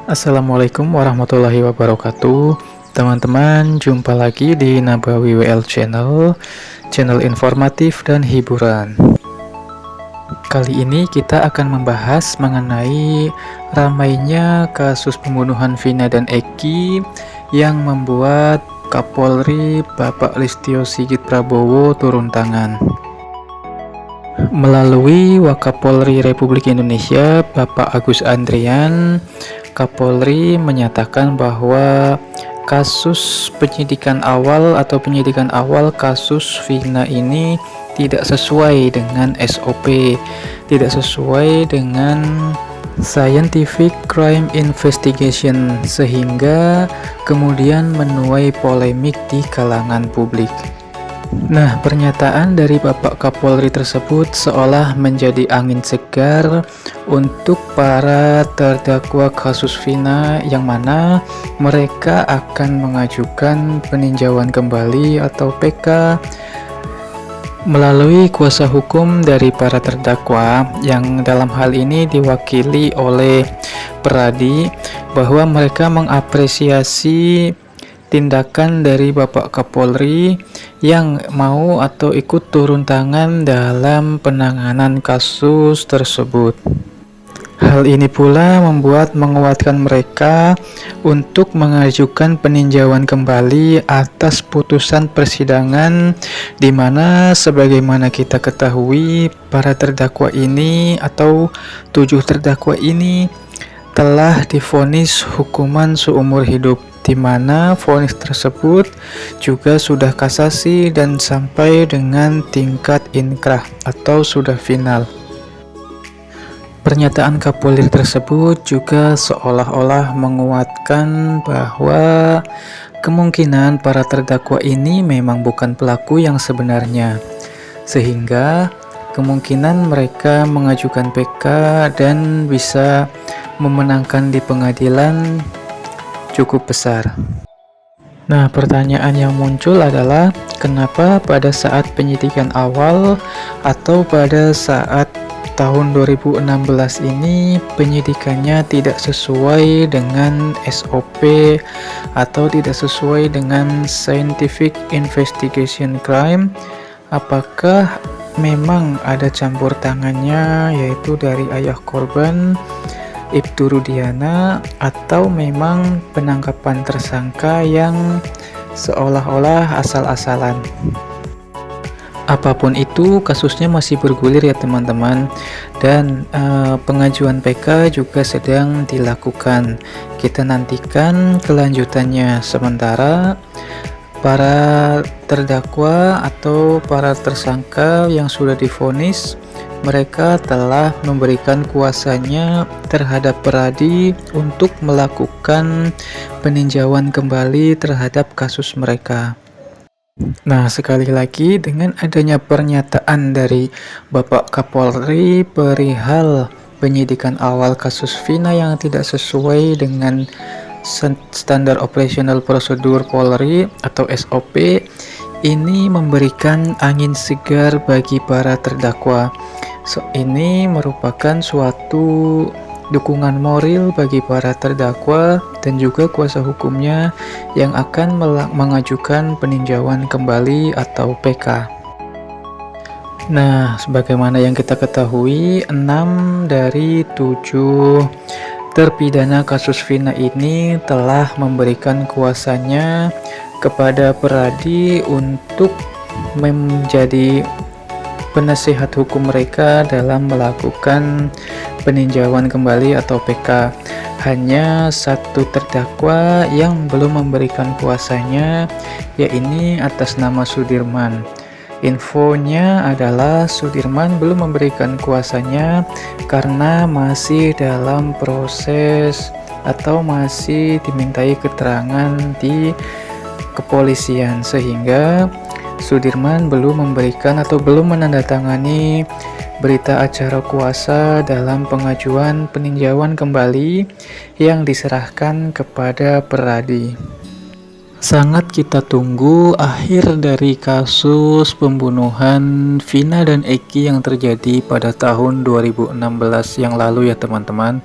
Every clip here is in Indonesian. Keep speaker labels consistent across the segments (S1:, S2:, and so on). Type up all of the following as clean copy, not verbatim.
S1: Assalamualaikum warahmatullahi wabarakatuh. Teman-teman, jumpa lagi di Nabawi WL channel informatif dan hiburan. Kali ini kita akan membahas mengenai ramainya kasus pembunuhan Vina dan Eki yang membuat Kapolri Bapak Listio Sigit Prabowo turun tangan. Melalui Wakapolri Republik Indonesia, Bapak Agus Andrian, Kapolri menyatakan bahwa kasus penyidikan awal kasus Vina ini tidak sesuai dengan SOP, tidak sesuai dengan Scientific Crime Investigation, sehingga kemudian menuai polemik di kalangan publik. Nah, pernyataan dari Bapak Kapolri tersebut seolah menjadi angin segar untuk para terdakwa kasus Vina, yang mana mereka akan mengajukan peninjauan kembali atau PK melalui kuasa hukum dari para terdakwa, yang dalam hal ini diwakili oleh Peradi, bahwa mereka mengapresiasi tindakan dari Bapak Kapolri yang mau atau ikut turun tangan dalam penanganan kasus tersebut. Hal ini pula menguatkan mereka untuk mengajukan peninjauan kembali atas putusan persidangan, di mana sebagaimana kita ketahui para terdakwa ini atau 7 terdakwa ini telah divonis hukuman seumur hidup, di mana vonis tersebut juga sudah kasasi dan sampai dengan tingkat inkrah atau sudah final. Pernyataan Kapolri tersebut juga seolah-olah menguatkan bahwa kemungkinan para terdakwa ini memang bukan pelaku yang sebenarnya, sehingga kemungkinan mereka mengajukan PK dan bisa memenangkan di pengadilan cukup besar. Nah, pertanyaan yang muncul adalah kenapa pada saat penyidikan awal atau pada saat tahun 2016 ini penyidikannya tidak sesuai dengan SOP atau tidak sesuai dengan Scientific Investigation Crime? Apakah memang ada campur tangannya, yaitu dari ayah korban Ibtu Rudiana, atau memang penangkapan tersangka yang seolah-olah asal-asalan? Apapun itu, kasusnya masih bergulir ya teman-teman, dan pengajuan PK juga sedang dilakukan. Kita nantikan kelanjutannya. Sementara para terdakwa atau para tersangka yang sudah divonis, mereka telah memberikan kuasanya terhadap Peradi untuk melakukan peninjauan kembali terhadap kasus mereka. Nah, sekali lagi dengan adanya pernyataan dari Bapak Kapolri perihal penyidikan awal kasus Vina yang tidak sesuai dengan standar operasional prosedur Polri atau SOP, ini memberikan angin segar bagi para terdakwa. Ini merupakan suatu dukungan moral bagi para terdakwa dan juga kuasa hukumnya yang akan mengajukan peninjauan kembali atau PK. Nah, sebagaimana yang kita ketahui, 6 dari 7 terpidana kasus Vina ini telah memberikan kuasanya kepada Peradi untuk menjadi penasihat hukum mereka dalam melakukan peninjauan kembali atau PK. Hanya satu terdakwa yang belum memberikan kuasanya, yaitu atas nama Sudirman. Infonya adalah Sudirman belum memberikan kuasanya karena masih dalam proses atau masih dimintai keterangan di kepolisian, sehingga Sudirman belum memberikan atau belum menandatangani berita acara kuasa dalam pengajuan peninjauan kembali yang diserahkan kepada Peradi. Sangat kita tunggu akhir dari kasus pembunuhan Vina dan Eki yang terjadi pada tahun 2016 yang lalu ya teman-teman.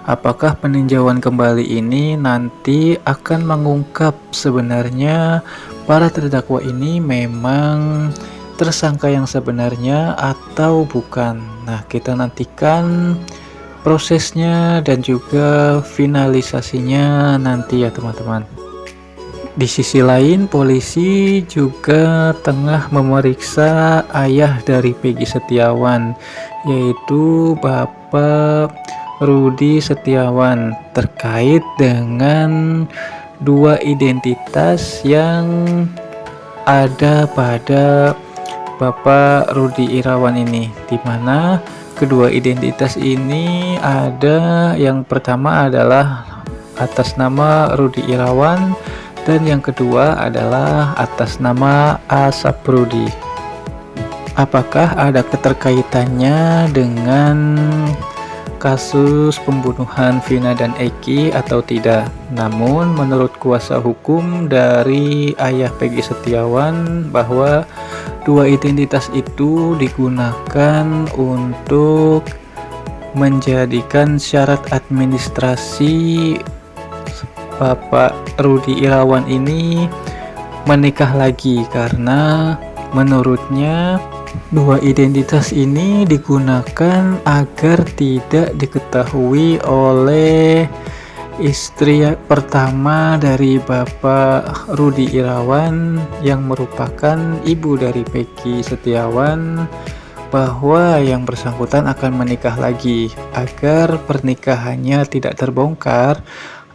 S1: apakah peninjauan kembali ini nanti akan mengungkap sebenarnya para terdakwa ini memang tersangka yang sebenarnya atau bukan. Nah, kita nantikan prosesnya dan juga finalisasinya nanti ya teman-teman. Di sisi lain, polisi juga tengah memeriksa ayah dari Peggy Setiawan, yaitu Bapak Rudi Setiawan, terkait dengan dua identitas yang ada pada Bapak Rudi Irawan ini, di mana kedua identitas ini ada, yang pertama adalah atas nama Rudi Irawan dan yang kedua adalah atas nama Asap Rudi. Apakah ada keterkaitannya dengan kasus pembunuhan Vina dan Eki atau tidak? Namun menurut kuasa hukum dari ayah Peggy Setiawan bahwa dua identitas itu digunakan untuk menjadikan syarat administrasi Bapak Rudi Irawan ini menikah lagi, karena menurutnya dua identitas ini digunakan agar tidak diketahui oleh istri pertama dari Bapak Rudi Irawan yang merupakan ibu dari Peggy Setiawan, bahwa yang bersangkutan akan menikah lagi. Agar pernikahannya tidak terbongkar,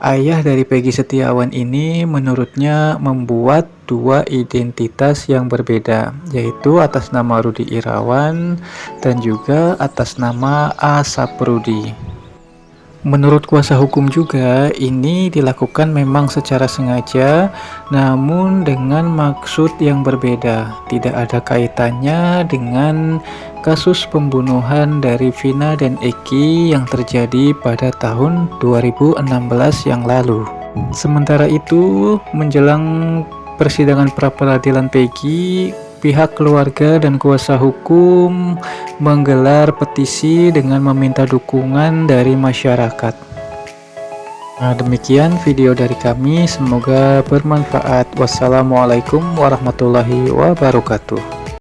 S1: ayah dari Peggy Setiawan ini menurutnya membuat dua identitas yang berbeda, yaitu atas nama Rudi Irawan dan juga atas nama Asap Rudi. Menurut kuasa hukum juga, ini dilakukan memang secara sengaja, namun dengan maksud yang berbeda. Tidak ada kaitannya dengan kasus pembunuhan dari Vina dan Eki yang terjadi pada tahun 2016 yang lalu. Sementara itu, menjelang persidangan pra-peradilan Peggy, pihak keluarga dan kuasa hukum menggelar petisi dengan meminta dukungan dari masyarakat. Nah, demikian video dari kami, semoga bermanfaat. Wassalamualaikum warahmatullahi wabarakatuh.